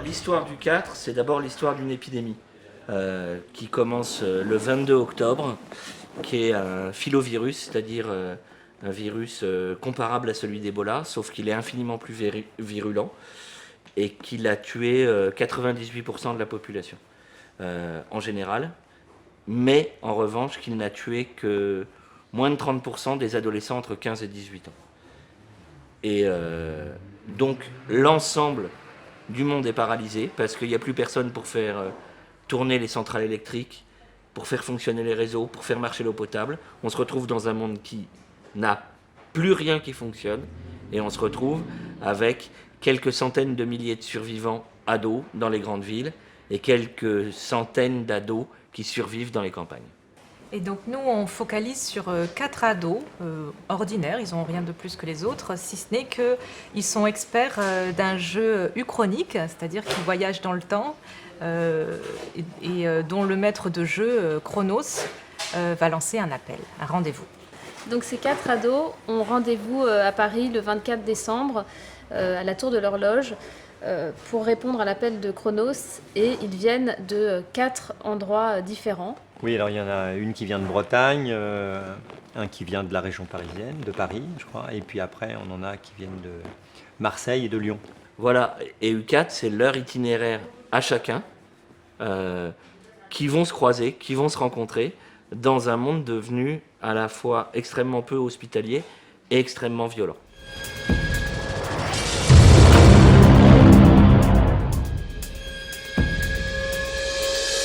l'histoire du 4, c'est d'abord l'histoire d'une épidémie qui commence le 22 octobre, qui est un filovirus, c'est-à-dire un virus comparable à celui d'Ebola, sauf qu'il est infiniment plus virulent et qu'il a tué 98% de la population en général, mais en revanche qu'il n'a tué que moins de 30% des adolescents entre 15 et 18 ans. Et donc l'ensemble du monde est paralysé parce qu'il n'y a plus personne pour faire tourner les centrales électriques, pour faire fonctionner les réseaux, pour faire marcher l'eau potable. On se retrouve dans un monde qui n'a plus rien qui fonctionne et on se retrouve avec quelques centaines de milliers de survivants ados dans les grandes villes et quelques centaines d'ados qui survivent dans les campagnes. Et donc nous, on focalise sur 4 ados ordinaires, ils n'ont rien de plus que les autres, si ce n'est qu'ils sont experts d'un jeu uchronique, c'est-à-dire qu'ils voyagent dans le temps, et dont le maître de jeu, Chronos, va lancer un appel, un rendez-vous. Donc ces 4 ados ont rendez-vous à Paris le 24 décembre, à la Tour de l'Horloge, pour répondre à l'appel de Chronos, et ils viennent de 4 endroits différents. Oui, alors il y en a une qui vient de Bretagne, un qui vient de la région parisienne, de Paris, je crois, et puis après on en a qui viennent de Marseille et de Lyon. Voilà, et U4, c'est leur itinéraire à chacun, qui vont se croiser, qui vont se rencontrer dans un monde devenu à la fois extrêmement peu hospitalier et extrêmement violent.